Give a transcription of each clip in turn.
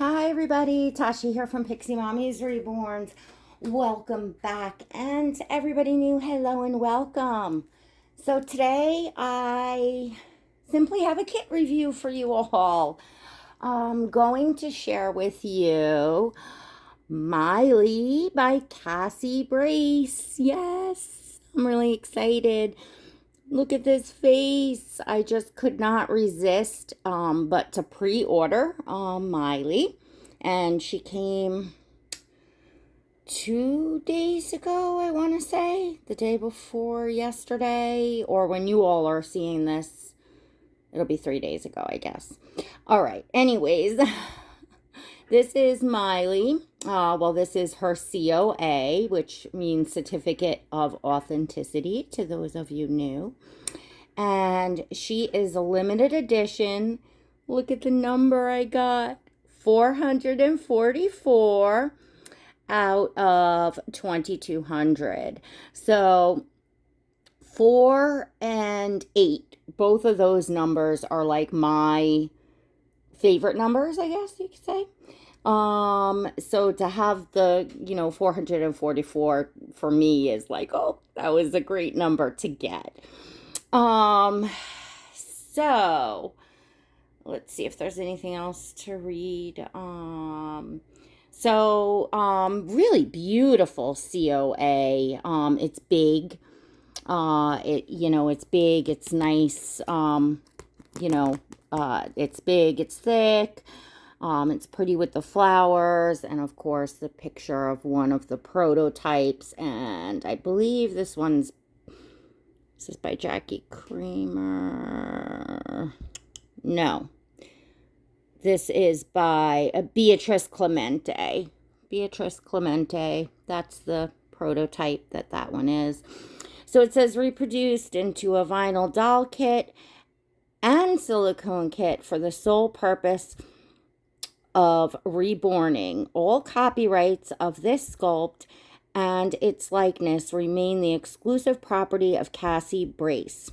Hi everybody, Tasha here from Pixie Mommy's Reborns. Welcome back, and to everybody new, hello and welcome. So today I simply have a kit review for you all. I'm going to share with you Miley by Cassie Brace. Yes, I'm really excited. Look at this face. I just could not resist but to pre-order Miley. And she came 2 days ago, I want to say. The day before yesterday. Or when you all are seeing this, it'll be 3 days ago, I guess. All right. Anyways, this is Miley. Well, this is her COA, which means Certificate of Authenticity, to those of you new. And she is a limited edition. Look at the number I got. 444 out of 2,200. So 4 and 8, both of those numbers are like my favorite numbers, I guess you could say. So to have the 444 for me is like, oh, that was a great number to get. So let's see if there's anything else to read. Really beautiful COA. It's big. It's big, it's nice. It's big, it's thick. It's pretty with the flowers, and of course the picture of one of the prototypes. And I believe this is by Jackie Kramer. No, this is by Beatrice Clemente. Beatrice Clemente, that's the prototype that one is. So it says reproduced into a vinyl doll kit and silicone kit for the sole purpose of reborning. All copyrights of this sculpt and its likeness remain the exclusive property of Cassie Brace.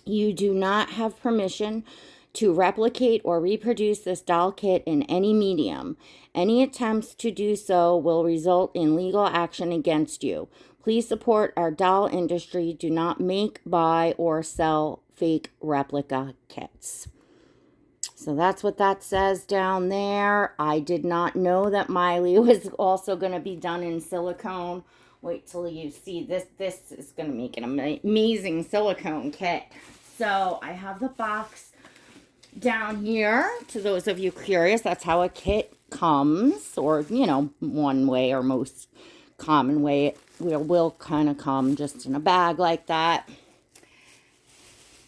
You do not have permission to replicate or reproduce this doll kit in any medium. Any attempts to do so will result in legal action against you. Please support our doll industry. Do not make, buy, or sell fake replica kits. So that's what that says down there. I did not know that Miley was also going to be done in silicone. Wait till you see this. This is going to make an amazing silicone kit. So I have the box down here. To those of you curious, that's how a kit comes. Or, one way or most common way it will kind of come just in a bag like that.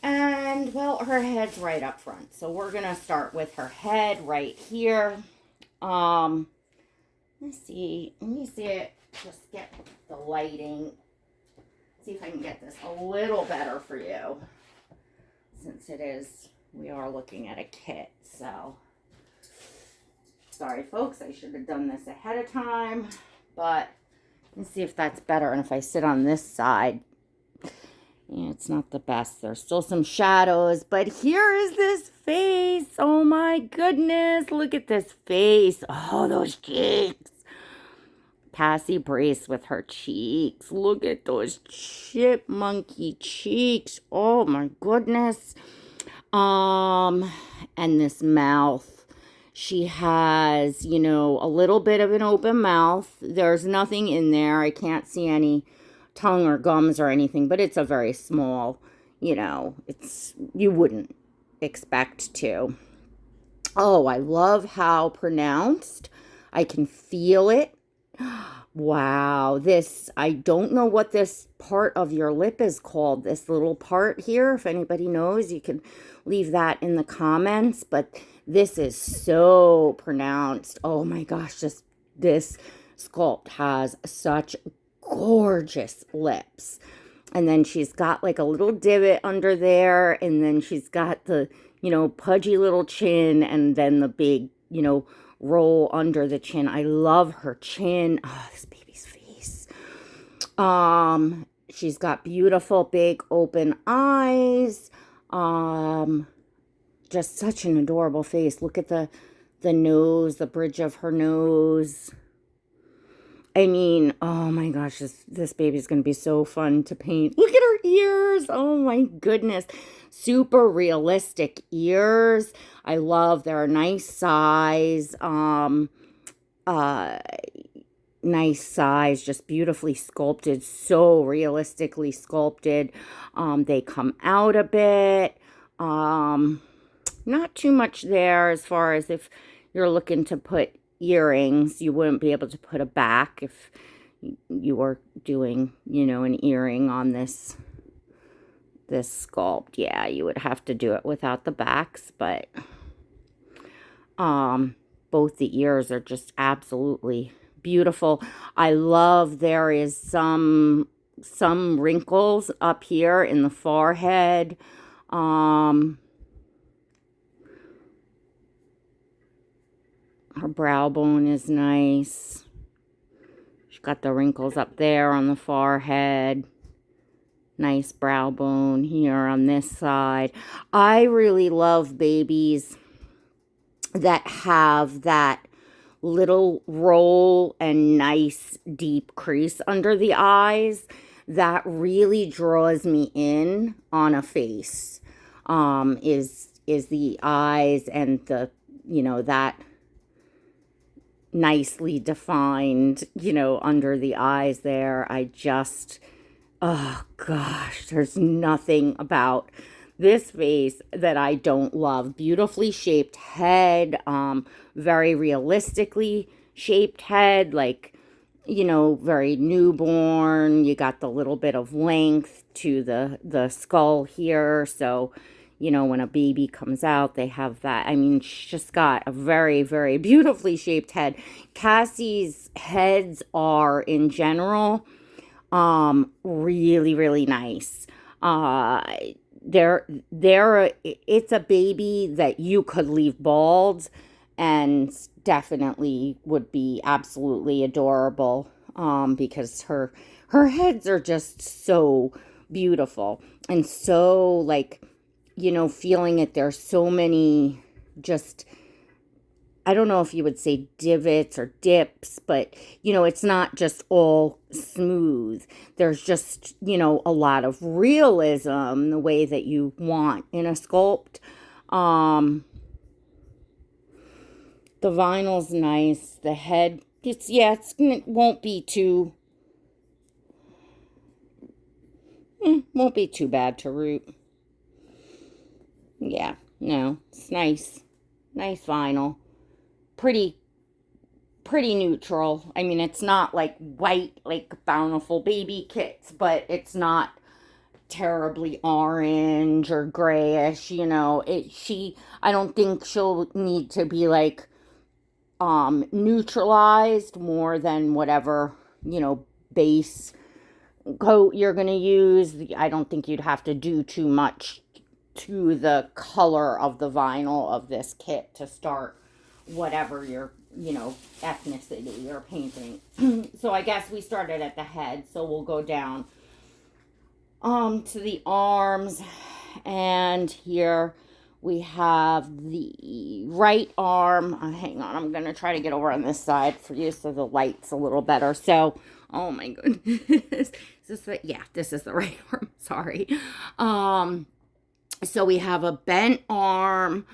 And, well, her head's right up front. So we're going to start with her head right here. Let me see it. Just get the lighting. See if I can get this a little better for you. Since we are looking at a kit. So, sorry folks, I should have done this ahead of time. But, let's see if that's better. And if I sit on this side, yeah, it's not the best. There's still some shadows, but here is this face. Oh my goodness. Look at this face. Oh, those cheeks. Cassie Brace with her cheeks. Look at those chipmunky cheeks. Oh my goodness. And this mouth. She has, a little bit of an open mouth. There's nothing in there. I can't see any tongue or gums or anything, but it's a very small, you wouldn't expect to. Oh, I love how pronounced. I can feel it. Wow, I don't know what this part of your lip is called, this little part here. If anybody knows, you can leave that in the comments, but this is so pronounced. Oh my gosh, this sculpt has such gorgeous lips. And then she's got like a little divot under there, and then she's got the, pudgy little chin, and then the big, roll under the chin. I love her chin. Oh, this baby's face. She's got beautiful big open eyes. Just such an adorable face. Look at the the nose, the bridge of her nose. I mean, oh my gosh, this baby's going to be so fun to paint. Look at her ears. Oh my goodness. Super realistic ears. I love their nice size. Nice size, just beautifully sculpted, so realistically sculpted. They come out a bit. Not too much there as far as if you're looking to put earrings. You wouldn't be able to put a back if you were doing, an earring on this sculpt. Yeah, you would have to do it without the backs, but both the ears are just absolutely beautiful. I love there is some wrinkles up here in the forehead. Her brow bone is nice. She's got the wrinkles up there on the forehead. Nice brow bone here on this side. I really love babies that have that little roll and nice deep crease under the eyes. That really draws me in on a face. Is the eyes and the, that nicely defined, under the eyes there. Oh gosh, there's nothing about this face that I don't love. Beautifully shaped head, very realistically shaped head, like, very newborn. You got the little bit of length to the skull here, so when a baby comes out, they have that. I mean, she's just got a very, very beautifully shaped head. Cassie's heads are, in general, really, really nice. It's a baby that you could leave bald and definitely would be absolutely adorable, because her heads are just so beautiful and so, like, feeling it. There's so many just, I don't know if you would say divots or dips, but, it's not just all smooth. There's just, a lot of realism, the way that you want in a sculpt. The vinyl's nice. The head, it won't be too bad to root. Yeah, no, it's nice. Nice vinyl. Pretty neutral. I mean, it's not like white, like Bountiful baby kits, but it's not terribly orange or grayish, I don't think she'll need to be like neutralized more than whatever, base coat you're going to use. I don't think you'd have to do too much to the color of the vinyl of this kit to start whatever your, ethnicity you're painting. So I guess we started at the head, so we'll go down to the arms, and here we have the right arm. Hang on, I'm going to try to get over on this side for you so the light's a little better. So, oh my goodness. This is the right arm. Sorry. So we have a bent arm,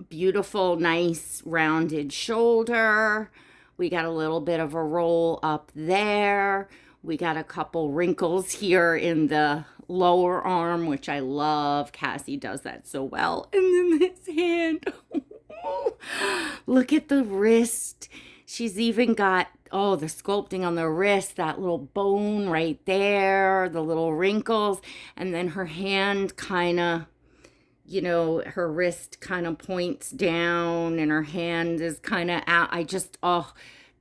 beautiful, nice rounded shoulder. We got a little bit of a roll up there. We got a couple wrinkles here in the lower arm, which I love. Cassie does that so well. And then this hand. Look at the wrist. She's even got, the sculpting on the wrist, that little bone right there, the little wrinkles. And then her hand kind of, her wrist kind of points down and her hand is kind of out.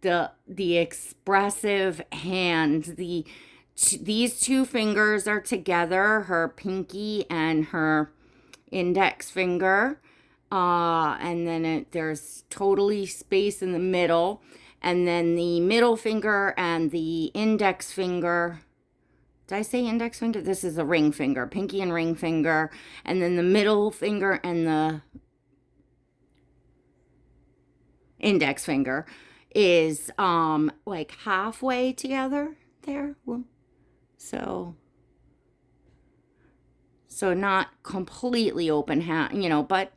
The expressive hand, these two fingers are together, her pinky and her index finger, and then there's totally space in the middle, and then the middle finger and the index finger. Did I say index finger? This is a ring finger, pinky and ring finger, and then the middle finger and the index finger is like halfway together there. So not completely open hand, but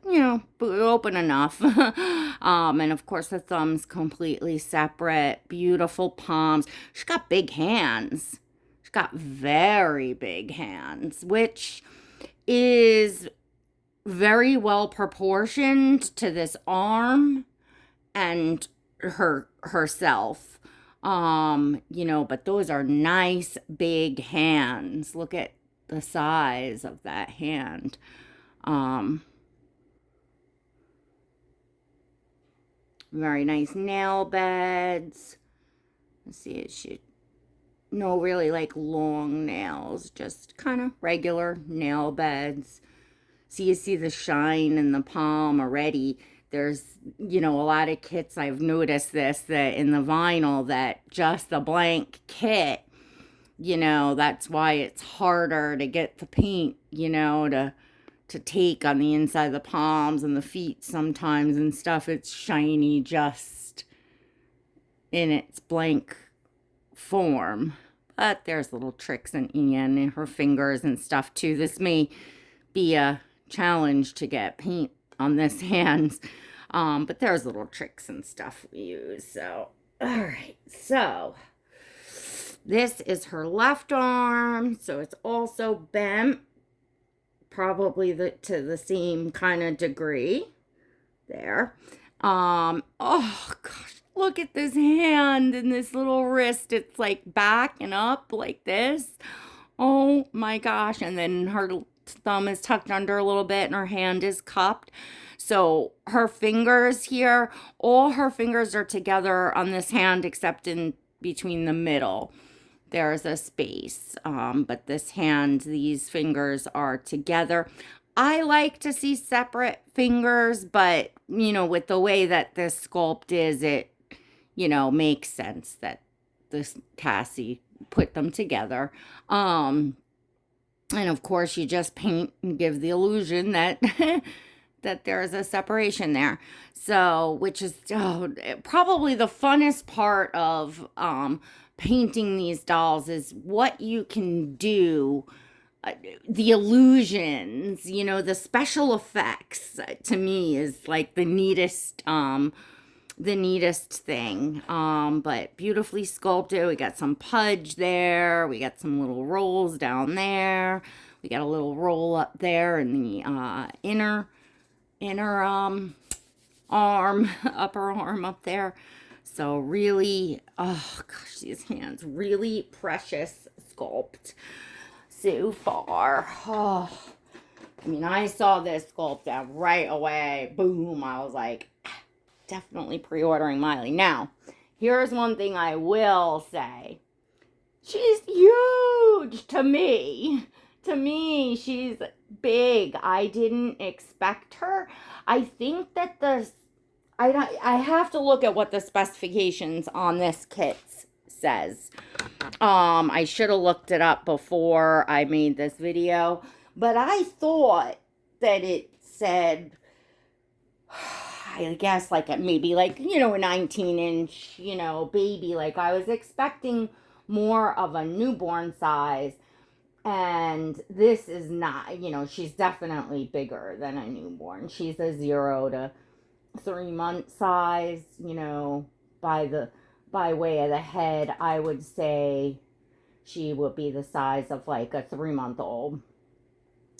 open enough. And of course the thumb's completely separate. Beautiful palms. She's got big hands. She's got very big hands, which is very well proportioned to this arm and herself. But those are nice big hands. Look at the size of that hand. Very nice nail beds. Let's see, no really like long nails, just kind of regular nail beds. So you see the shine in the palm already. There's, a lot of kits, I've noticed this, that in the vinyl, that just the blank kit, that's why it's harder to get the paint, to take on the inside of the palms and the feet sometimes and stuff. It's shiny just in its blank form. But there's little tricks in her fingers and stuff too. This may be a challenge to get paint on this hand. But there's little tricks and stuff we use. So, all right. So, this is her left arm. So, it's also bent. Probably to the same kind of degree. There. Oh, gosh. Look at this hand and this little wrist. It's like backing up like this. Oh, my gosh. And then her thumb is tucked under a little bit and her hand is cupped. So her fingers here, all her fingers are together on this hand except in between the middle. There's a space. But this hand, these fingers are together. I like to see separate fingers, but, with the way that this sculpt is, it, makes sense that this Cassie put them together. And of course, you just paint and give the illusion that that there's a separation there. So, which is probably the funnest part of painting these dolls is what you can do. The illusions, the special effects to me is like the neatest thing. But beautifully sculpted. We got some pudge there. We got some little rolls down there. We got a little roll up there in the inner arm, upper arm up there. So really, oh gosh, these hands, really precious sculpt so far. Oh, I saw this sculpt out right away. Boom, I was like, definitely pre-ordering Miley. Now, here's one thing I will say. She's huge to me. To me, she's big. I didn't expect her. I think that I have to look at what the specifications on this kit says. I should have looked it up before I made this video, but I thought that it said, I guess like maybe like, a 19-inch, baby. Like I was expecting more of a newborn size. And this is not, she's definitely bigger than a newborn. She's a 0 to 3 month size, by way of the head. I would say she would be the size of like a 3-month-old,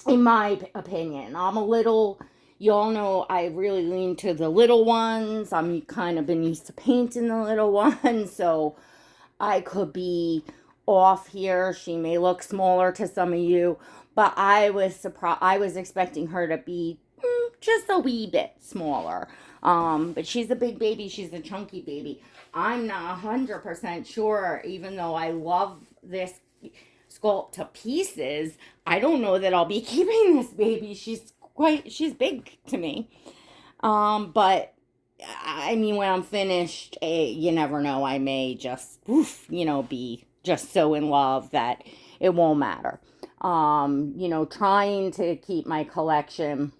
in my opinion. I'm a little, y'all know I really lean to the little ones. I'm kind of been used to painting the little ones, so I could be off here. She may look smaller to some of you, but I was surprised. I was expecting her to be just a wee bit smaller. But she's a big baby. She's a chunky baby. I'm not 100% sure, even though I love this sculpt to pieces. I don't know that I'll be keeping this baby. She's big to me. But when I'm finished, you never know. I may just, be just so in love that it won't matter. Trying to keep my collection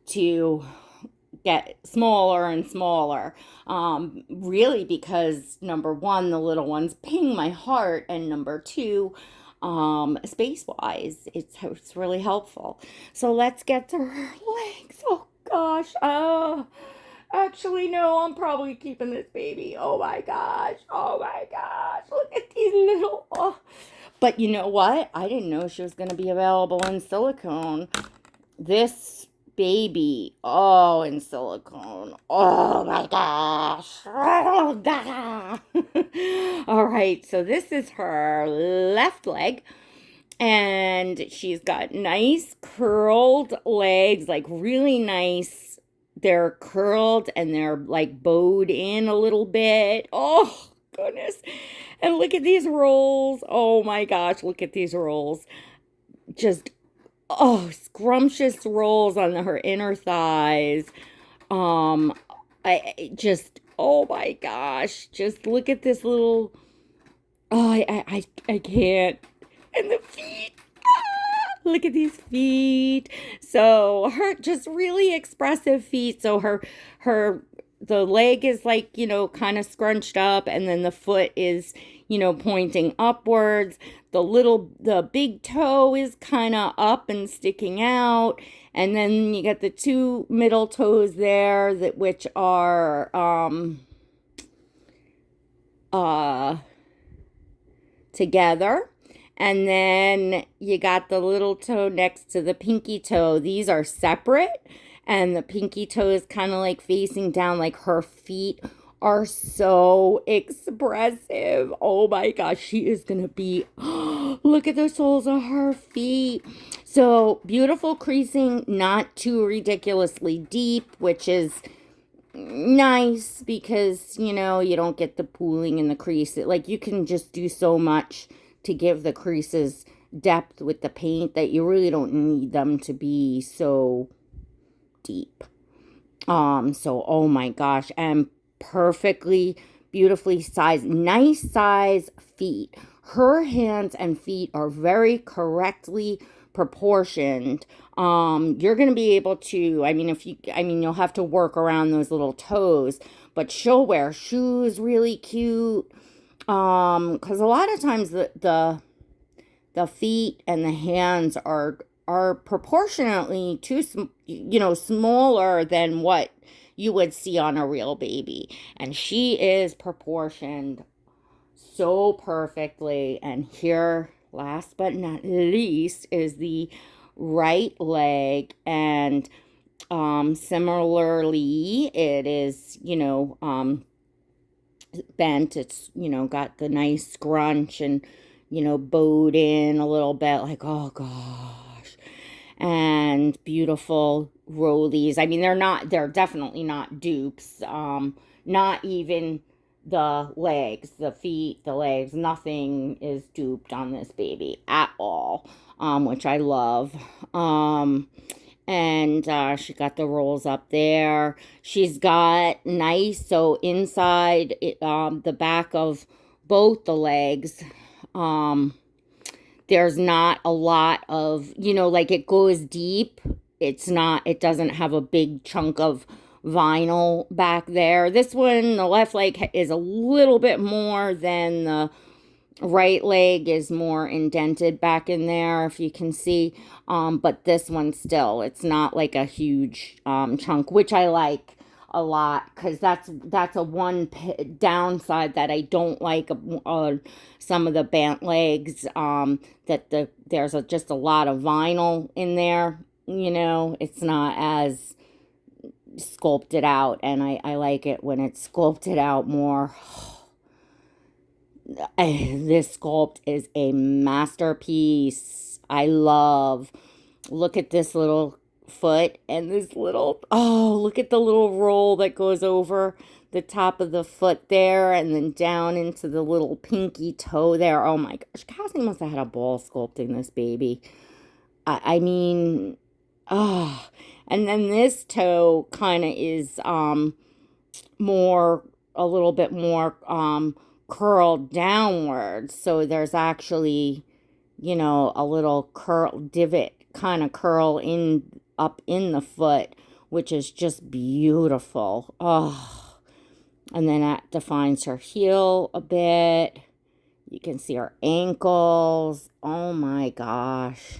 to get smaller and smaller. Really because number one, the little ones ping my heart, and number two, space wise, it's really helpful. So let's get to her legs. Oh gosh. Actually, no, I'm probably keeping this baby. Oh my gosh. Oh my gosh. Look at these little. Oh. But you know what? I didn't know she was going to be available in silicone. This baby, oh, in silicone. Oh my gosh. All right, so this is her left leg. And she's got nice curled legs, like really nice. They're curled and they're like bowed in a little bit. Oh, goodness. And look at these rolls. Oh my gosh, look at these rolls. Just, oh, scrumptious rolls on her inner thighs. I just, oh my gosh, just look at this little, oh, I can't. And the feet. Look at these feet. So her just really expressive feet. So the leg is like, kind of scrunched up, and then the foot is, pointing upwards. The big toe is kind of up and sticking out. And then you got the two middle toes there which are, together. And then you got the little toe next to the pinky toe. These are separate. And the pinky toe is kind of like facing down. Like her feet are so expressive. Oh my gosh, she is going to be... Look at the soles of her feet. So beautiful creasing, not too ridiculously deep, which is nice because, you don't get the pooling in the crease. Like you can just do so much to give the creases depth with the paint that you really don't need them to be so deep. So oh my gosh, and perfectly beautifully sized, nice size feet. Her hands and feet are very correctly proportioned. You're going to be able to, you'll have to work around those little toes, but she'll wear shoes really cute. Because a lot of times the feet and the hands are proportionately too, smaller than what you would see on a real baby. And she is proportioned so perfectly. And here, last but not least, is the right leg. And similarly, it is, bent. It's, got the nice scrunch and, bowed in a little bit, like, oh gosh. And beautiful rollies. I mean, they're definitely not dupes. Not even the legs, the feet, the legs, nothing is duped on this baby at all, which I love. And she got the rolls up there. She's got nice, so inside the back of both the legs, there's not a lot of, like it goes deep. It doesn't have a big chunk of vinyl back there. This one, the left leg is a little bit more than the right leg is more indented back in there, if you can see. But this one still, it's not like a huge chunk, which I like a lot, because that's a downside that I don't like some of the bent legs, that there's just a lot of vinyl in there. It's not as sculpted out, and I like it when it's sculpted out more. This sculpt is a masterpiece. Look at this little foot and this little, look at the little roll that goes over the top of the foot there and then down into the little pinky toe there. Oh my gosh, Cassie must have had a ball sculpting this baby. I mean, and then this toe kind of is a little bit more curled downwards, so there's actually, a little divot kind of curl up in the foot, which is just beautiful. Oh, and then that defines her heel a bit. You can see her ankles. Oh my gosh.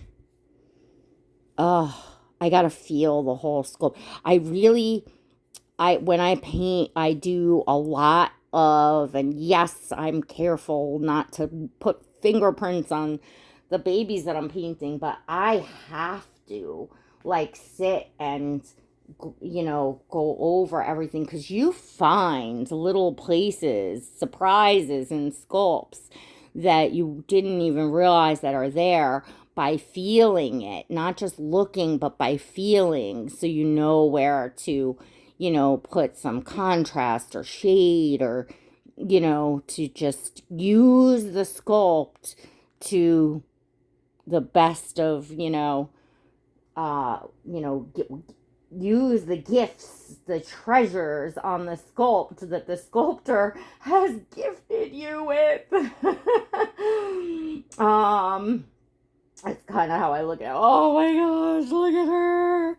Oh, I gotta feel the whole sculpt. When I paint, I do a lot of, and yes, I'm careful not to put fingerprints on the babies that I'm painting, but I have to like sit and, go over everything, because you find little places, surprises and sculpts that you didn't even realize that are there by feeling it, not just looking, but by feeling, so you know where to put some contrast or shade, or, to just use the sculpt to the best of, use the gifts, the treasures on the sculpt that the sculptor has gifted you with. That's kind of how I look at it. Oh my gosh, look at her.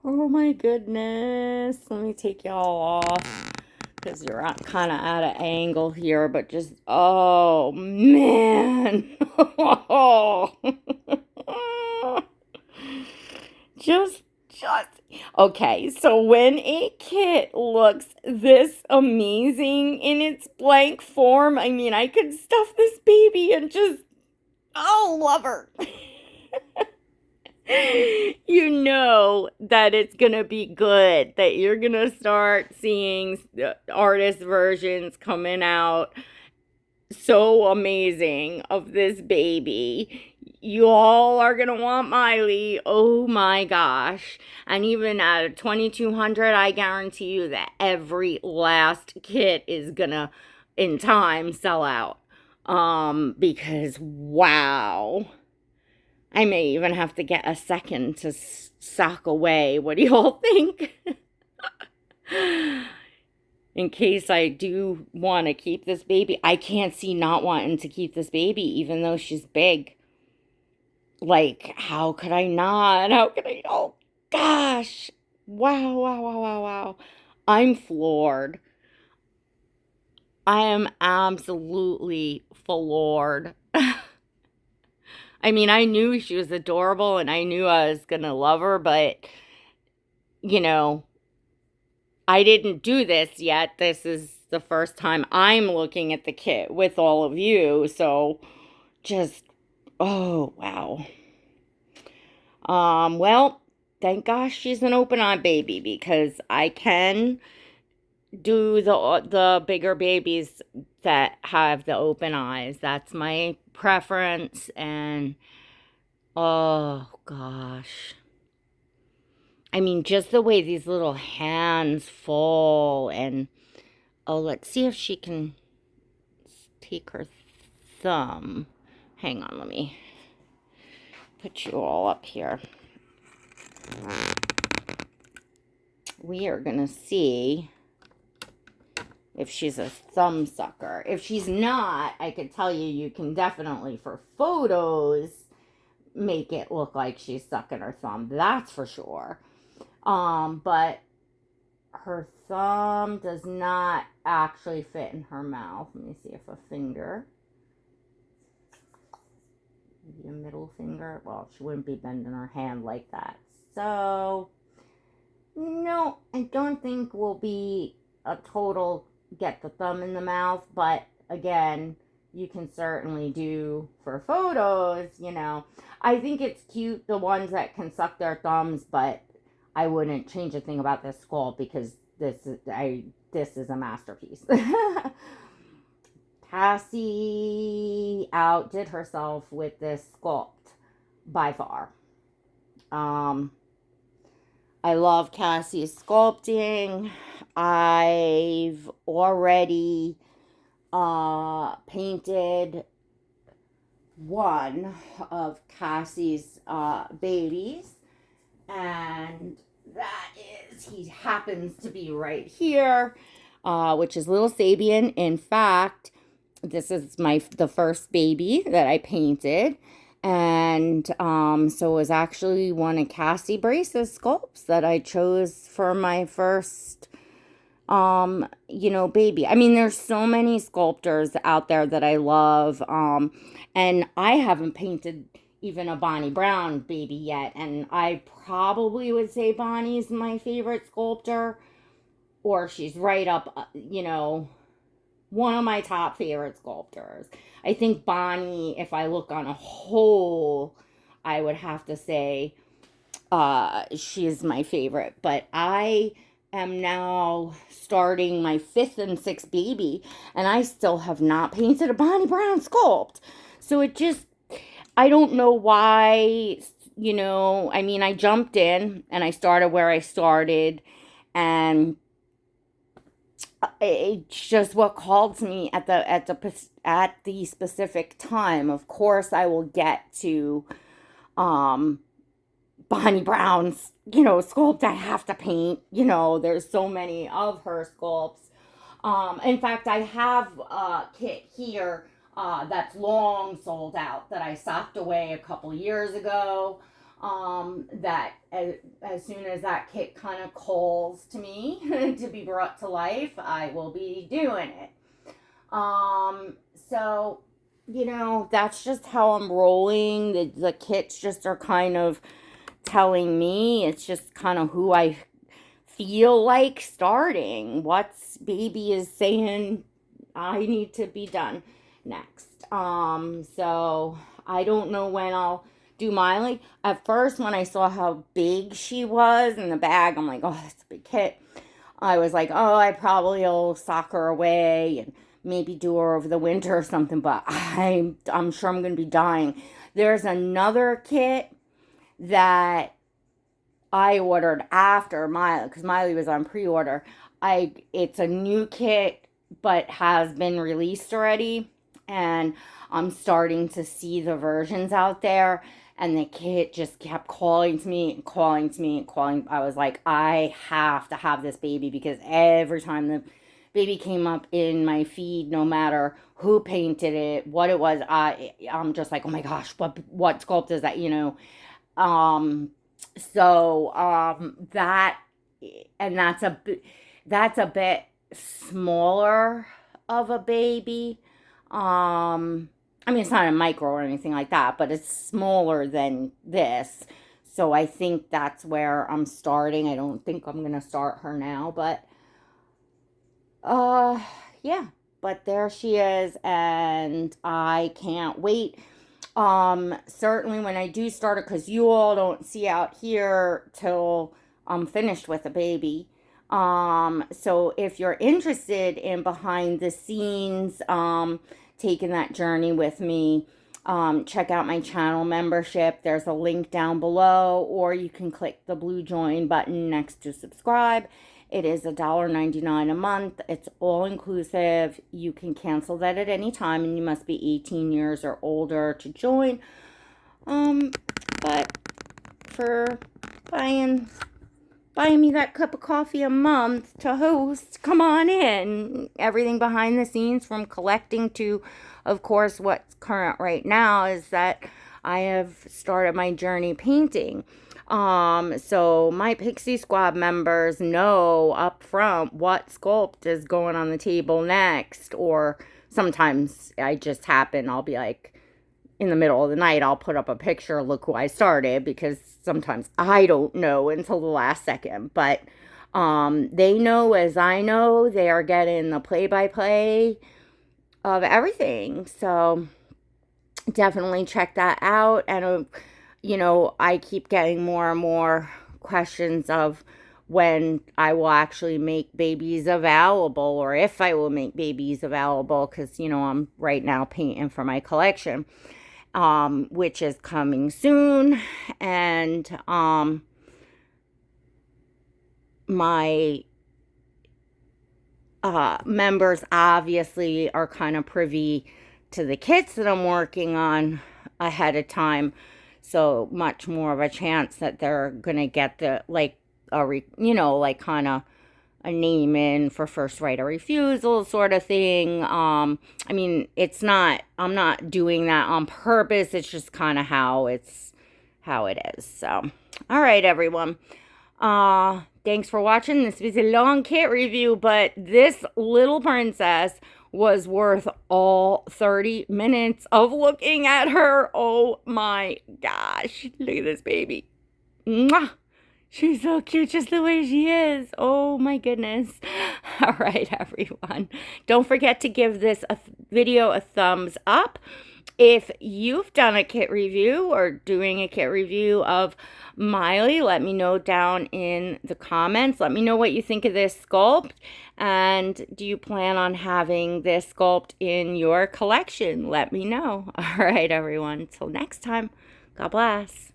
Oh my goodness. Let me take y'all off, because you're kind of out of angle here, but just, oh man. just, okay. So when a kit looks this amazing in its blank form, I mean, I could stuff this baby and just, oh, love her. You know that it's going to be good, that you're going to start seeing artist versions coming out so amazing of this baby. You all are going to want Miley. Oh my gosh. And even at 2,200, I guarantee you that every last kit is going to, in time, sell out. Because wow. I may even have to get a second to sock away. What do you all think? In case I do want to keep this baby. I can't see not wanting to keep this baby, even though she's big. Like, how could I not? Oh, gosh. Wow, wow, wow, wow, wow. I'm floored. I am absolutely floored. I mean, I knew she was adorable and I knew I was going to love her, but, I didn't do this yet. This is the first time I'm looking at the kit with all of you. So just, oh, wow. Well, thank gosh she's an open-eye baby, because I can do the bigger babies that have the open eyes. That's my preference. And oh gosh, I mean, just the way these little hands fall. And oh, let's see if she can take her thumb. Hang on, let me put you all up here. We are gonna see if she's a thumb sucker. If she's not, I could tell you, you can definitely, for photos, make it look like she's sucking her thumb. That's for sure. But her thumb does not actually fit in her mouth. Let me see if a finger, maybe a middle finger. Well, she wouldn't be bending her hand like that. So, no, I don't think we'll be a total get the thumb in the mouth. But again, you can certainly do for photos, I think it's cute, the ones that can suck their thumbs, but I wouldn't change a thing about this sculpt, because this is a masterpiece. Cassie outdid herself with this sculpt by far. I love Cassie's sculpting. I've already painted one of Cassie's babies, and that is, he happens to be right here, which is little Sabian. In fact, this is the first baby that I painted, And so it was actually one of Cassie Brace's sculpts that I chose for my first, baby. I mean, there's so many sculptors out there that I love. And I haven't painted even a Bonnie Brown baby yet. And I probably would say Bonnie's my favorite sculptor, or she's right up, one of my top favorite sculptors. I think Bonnie, if I look on a whole, I would have to say she is my favorite. But I am now starting my fifth and sixth baby, and I still have not painted a Bonnie Brown sculpt. So I don't know why, I mean, I jumped in and I started where I started, and it's just what called to me at the specific time. Of course, I will get to um Bonnie Brown's sculpt I have to paint. There's so many of her sculpts. In fact, I have a kit here that's long sold out that I socked away a couple years ago. That as soon as that kit kind of calls to me to be brought to life, I will be doing it. So, that's just how I'm rolling. The kits just are kind of telling me, it's just kind of who I feel like starting. What's baby is saying I need to be done next. So I don't know when I'll do Miley. At first, when I saw how big she was in the bag, I'm like, oh, that's a big kit. I was like, oh, I probably will sock her away and maybe do her over the winter or something, but I'm sure I'm going to be dying. There's another kit that I ordered after Miley, because Miley was on pre-order. It's a new kit, but has been released already, and I'm starting to see the versions out there. And the kid just kept calling to me and calling to me and calling. I was like, I have to have this baby, because every time the baby came up in my feed, no matter who painted it, what it was, I'm just like, oh my gosh, what sculpt is that? Um, that, and that's a bit smaller of a baby. I mean, it's not a micro or anything like that, but it's smaller than this. So I think that's where I'm starting. I don't think I'm going to start her now, but, uh, yeah, but there she is, and I can't wait. Certainly when I do start it, because you all don't see out here till I'm finished with a baby. So if you're interested in behind the scenes, taking that journey with me, check out my channel membership. There's a link down below, or you can click the blue join button next to subscribe. It is $1.99 a month. It's all inclusive. You can cancel that at any time, and you must be 18 years or older to join. But for buying me that cup of coffee a month to host, come on in. Everything behind the scenes, from collecting to, of course, what's current right now, is that I have started my journey painting. So my Pixie Squad members know up front what sculpt is going on the table next, or sometimes I'll be like, in the middle of the night, I'll put up a picture, look who I started, because sometimes I don't know until the last second, but, they know as I know. They are getting the play-by-play of everything, so definitely check that out. And I keep getting more and more questions of when I will actually make babies available, or if I will make babies available, because I'm right now painting for my collection, which is coming soon. And my members obviously are kind of privy to the kits that I'm working on ahead of time, so much more of a chance that they're gonna get the, like, kind of a name in for first right of refusal sort of thing. I mean, it's not, I'm not doing that on purpose. It's just kind of how it is. So, all right, everyone. Thanks for watching. This was a long kit review, but this little princess was worth all 30 minutes of looking at her. Oh my gosh. Look at this baby. Mwah! She's so cute just the way she is. Oh my goodness. All right, everyone. Don't forget to give this video a thumbs up. If you've done a kit review or doing a kit review of Miley, let me know down in the comments. Let me know what you think of this sculpt. And do you plan on having this sculpt in your collection? Let me know. All right, everyone. Until next time, God bless.